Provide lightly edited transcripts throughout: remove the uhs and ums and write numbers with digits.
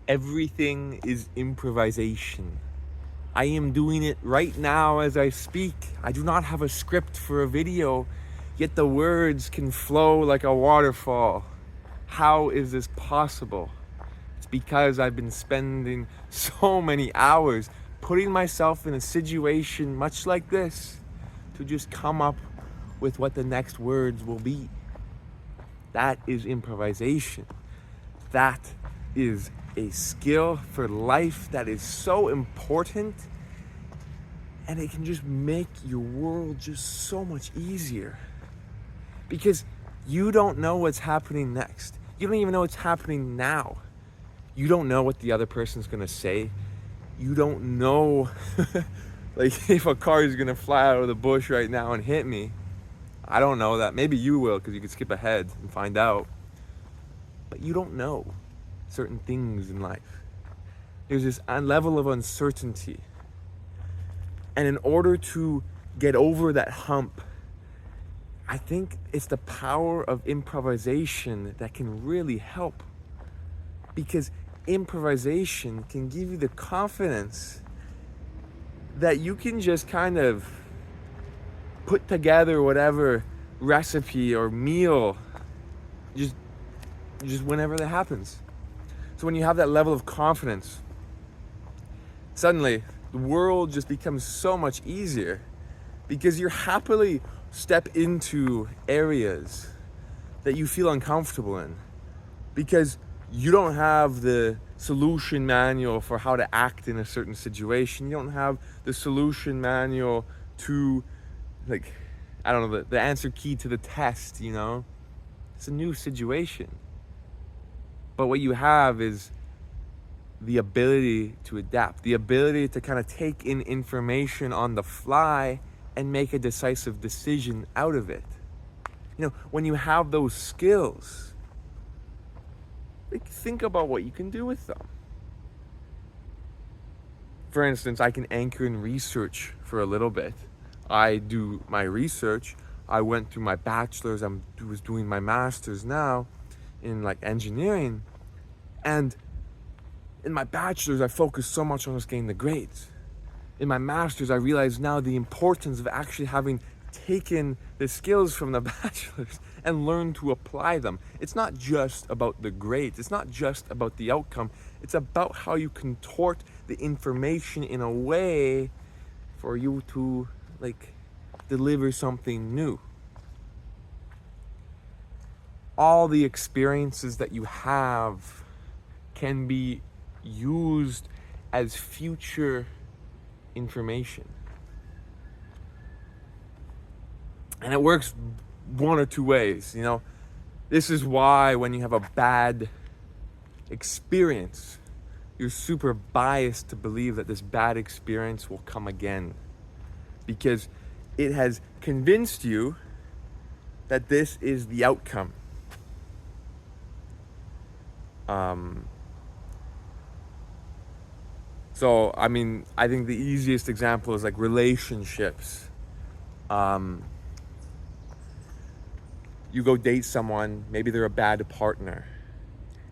Everything is improvisation. I am doing it right now as I speak. I do not have a script for a video, yet the words can flow like a waterfall. How is this possible? It's because I've been spending so many hours putting myself in a situation much like this to just come up with what the next words will be. That is improvisation. That is a skill for life that is so important, and it can just make your world just so much easier because you don't know what's happening next. You don't even know what's happening now. You don't know what the other person's gonna say. You don't know like if a car is gonna fly out of the bush right now and hit me. I don't know that. Maybe you will, because you could skip ahead and find out. But you don't know certain things in life. There's this level of uncertainty. And in order to get over that hump, I think it's the power of improvisation that can really help. Because improvisation can give you the confidence that you can just kind of put together whatever recipe or meal just whenever that happens. So when you have that level of confidence, suddenly the world just becomes so much easier because you're happily step into areas that you feel uncomfortable in because you don't have the solution manual for how to act in a certain situation. You don't have the solution manual to, like, I don't know, the answer key to the test, you know? It's a new situation. But what you have is the ability to adapt, the ability to kind of take in information on the fly and make a decisive decision out of it. You know, when you have those skills, like, think about what you can do with them. For instance, I can anchor in research for a little bit. I do my research. I went through my bachelor's. I was doing my master's now in like engineering. And in my bachelor's, I focused so much on just getting the grades. In my master's, I realized now the importance of actually having taken the skills from the bachelor's and learned to apply them. It's not just about the grades. It's not just about the outcome. It's about how you contort the information in a way for you to, like, deliver something new. All the experiences that you have can be used as future information. And it works one or two ways, you know. This is why when you have a bad experience, you're super biased to believe that this bad experience will come again. Because it has convinced you that this is the outcome. So, I mean, I think the easiest example is like relationships. You go date someone, maybe they're a bad partner.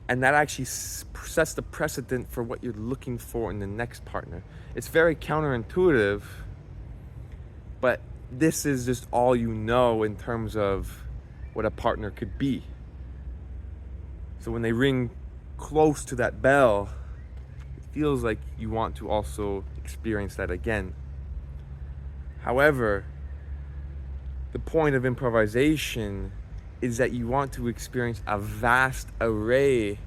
And that actually sets the precedent for what you're looking for in the next partner. It's very counterintuitive, but this is just all you know in terms of what a partner could be. So when they ring close to that bell, it feels like you want to also experience that again. However, the point of improvisation is that you want to experience a vast array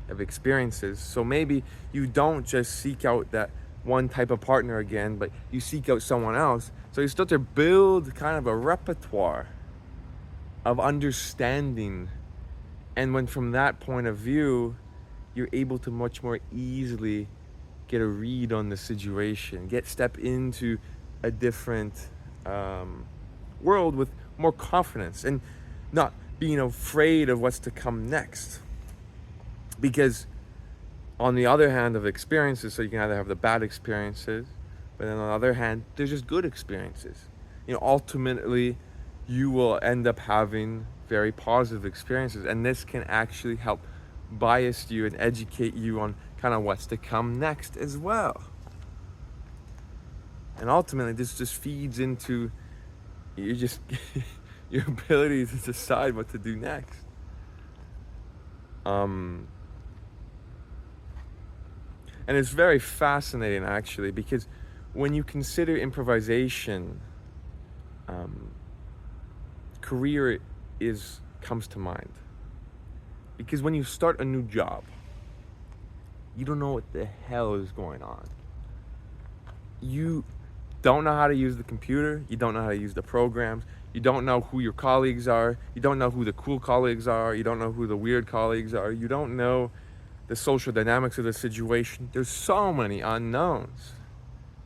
of experiences. So maybe you don't just seek out that one type of partner again, but you seek out someone else. So you start to build kind of a repertoire of understanding. And when from that point of view, you're able to much more easily get a read on the situation, step into a different world with more confidence and not being afraid of what's to come next. Because on the other hand of experiences, so you can either have the bad experiences, but then on the other hand, there's just good experiences. You know, ultimately, you will end up having very positive experiences, and this can actually help bias you and educate you on kind of what's to come next as well. And ultimately, this just feeds into your ability to decide what to do next. And it's very fascinating, actually, because when you consider improvisation, career comes to mind. Because when you start a new job, you don't know what the hell is going on. You don't know how to use the computer. You don't know how to use the programs. You don't know who your colleagues are. You don't know who the cool colleagues are. You don't know who the weird colleagues are. You don't know the social dynamics of the situation. There's so many unknowns.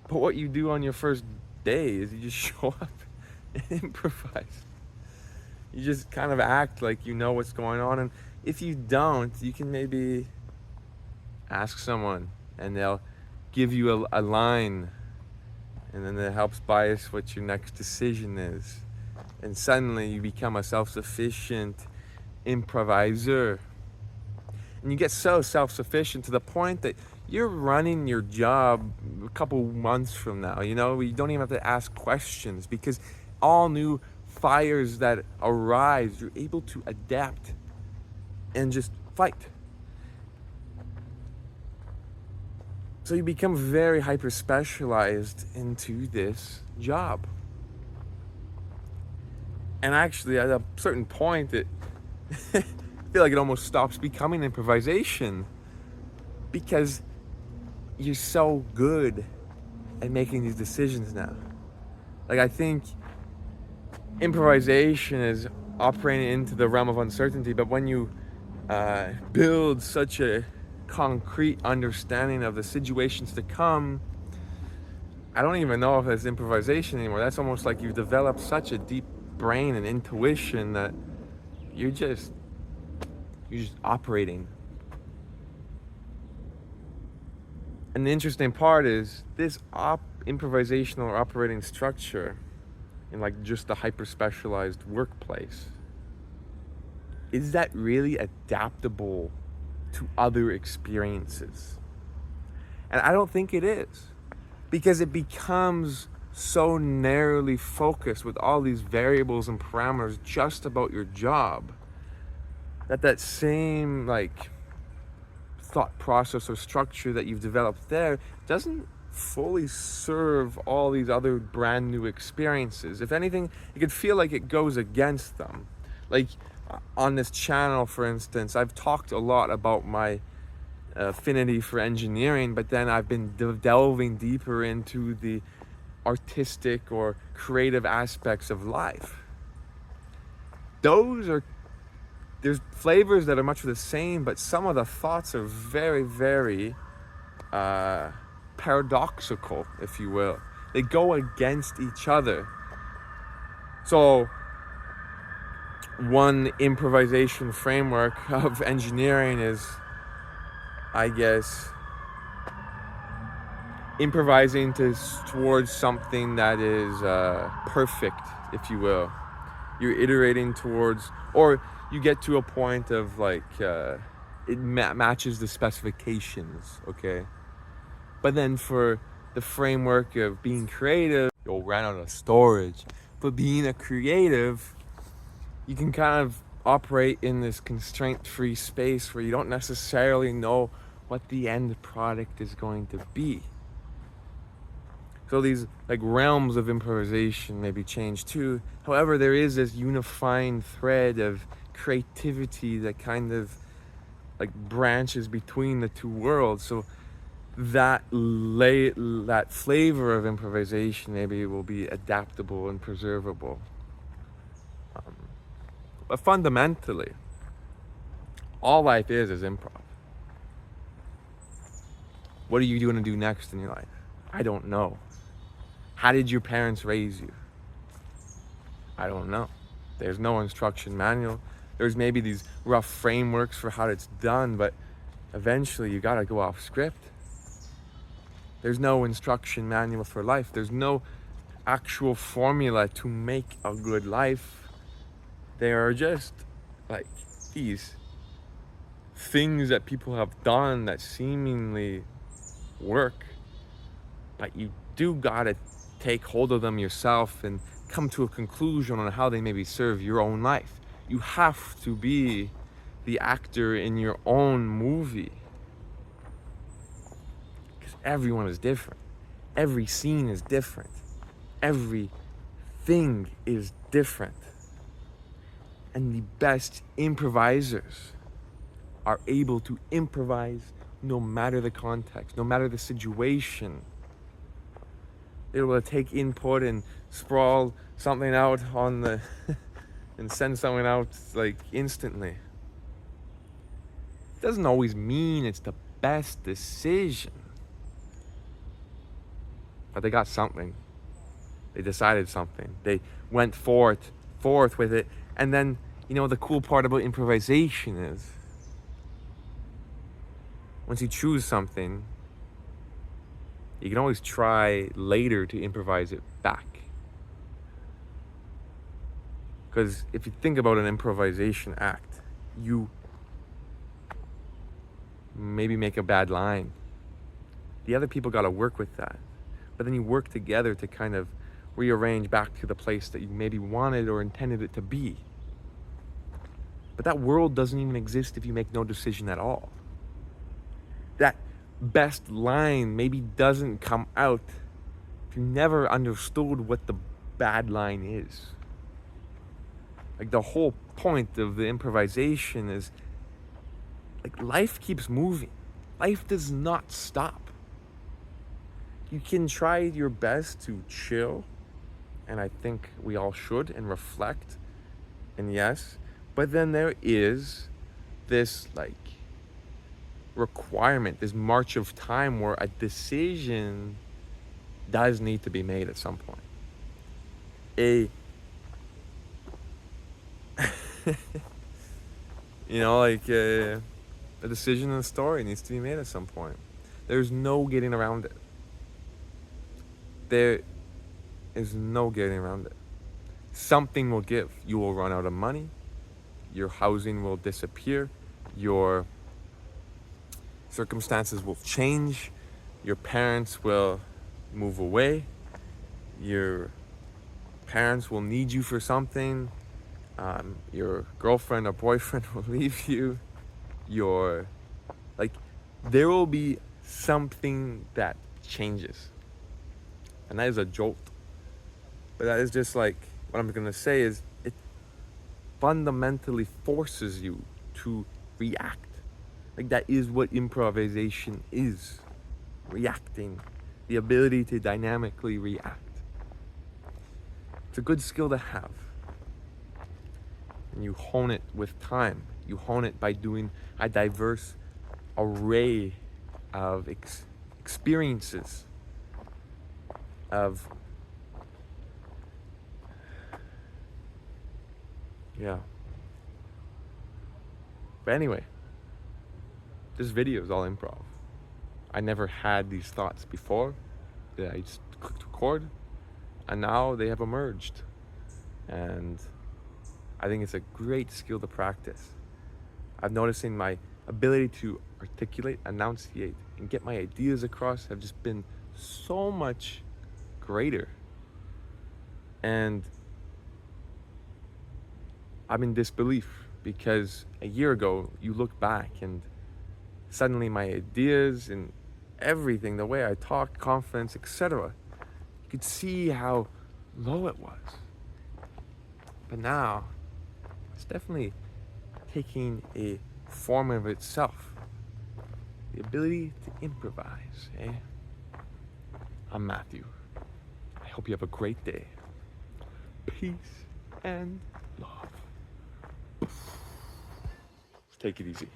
But what you do on your first day is you just show up and improvise. You just kind of act like you know what's going on. And if you don't, you can maybe ask someone and they'll give you a line, and then it helps bias what your next decision is. And suddenly you become a self-sufficient improviser. And you get so self-sufficient to the point that you're running your job a couple months from now. You don't even have to ask questions, because all new fires that arise, you're able to adapt and just fight. So you become very hyper-specialized into this job. And actually, at a certain point, I feel like it almost stops becoming improvisation, because you're so good at making these decisions now. Like, I think improvisation is operating into the realm of uncertainty, but when you build such a concrete understanding of the situations to come, I don't even know if that's improvisation anymore. That's almost like you've developed such a deep brain and intuition that you're just operating. And the interesting part is this improvisational or operating structure in like just a hyper-specialized workplace, is that really adaptable to other experiences? And I don't think it is, because it becomes so narrowly focused with all these variables and parameters just about your job, that same like thought process or structure that you've developed there doesn't fully serve all these other brand new experiences. If anything, it could feel like it goes against them. Like on this channel, for instance, I've talked a lot about my affinity for engineering, but then I've been delving deeper into the artistic or creative aspects of life. There's flavors that are much the same, but some of the thoughts are very, very paradoxical, if you will. They go against each other. So one improvisation framework of engineering is, I guess, improvising towards something that is perfect, if you will. You're iterating towards, or you get to a point of like it matches the specifications, okay? But then for the framework of being creative, you'll run out of storage. But being a creative, you can kind of operate in this constraint-free space where you don't necessarily know what the end product is going to be. So these like realms of improvisation maybe change too. However, there is this unifying thread of creativity that kind of like branches between the two worlds. So that flavor of improvisation maybe will be adaptable and preservable. But fundamentally, all life is improv. What are you going to do next in your life? I don't know. How did your parents raise you? I don't know. There's no instruction manual. There's maybe these rough frameworks for how it's done, but eventually you gotta go off script. There's no instruction manual for life. There's no actual formula to make a good life. There are just like these things that people have done that seemingly work, but you do gotta take hold of them yourself and come to a conclusion on how they maybe serve your own life. You have to be the actor in your own movie, because everyone is different. Every scene is different. Everything is different. And the best improvisers are able to improvise no matter the context, no matter the situation. They're able to take input and sprawl something out on the and send something out like instantly. It doesn't always mean it's the best decision, but they got something. They decided something. They went forth with it. And then, the cool part about improvisation is once you choose something, you can always try later to improvise it back. Because if you think about an improvisation act, you maybe make a bad line. The other people got to work with that. But then you work together to kind of rearrange back to the place that you maybe wanted or intended it to be. But that world doesn't even exist if you make no decision at all. That best line maybe doesn't come out if you never understood what the bad line is. Like, the whole point of the improvisation is, like, life keeps moving. Life does not stop. You can try your best to chill, and I think we all should, and reflect, and yes, but then there is this requirement, this march of time where a decision does need to be made at some point. A decision in the story needs to be made at some point. There's no getting around it. There is no getting around it. Something will give. You will run out of money. Your housing will disappear. Your circumstances will change. Your parents will move away. Your parents will need you for something. Your girlfriend or boyfriend will leave you. There will be something that changes. And that is a jolt. But that is just what I'm going to say is it fundamentally forces you to react. That is what improvisation is. Reacting. The ability to dynamically react. It's a good skill to have. And you hone it with time. You hone it by doing a diverse array of experiences. But anyway, this video is all improv. I never had these thoughts before. I just clicked record, and now they have emerged. And I think it's a great skill to practice. I'm noticing my ability to articulate, enunciate, and get my ideas across have just been so much greater. And I'm in disbelief because a year ago, you look back and suddenly my ideas and everything, the way I talk, confidence, etc., you could see how low it was. But now, it's definitely taking a form of itself. The ability to improvise, eh? I'm Matthew. I hope you have a great day. Peace and love. Take it easy.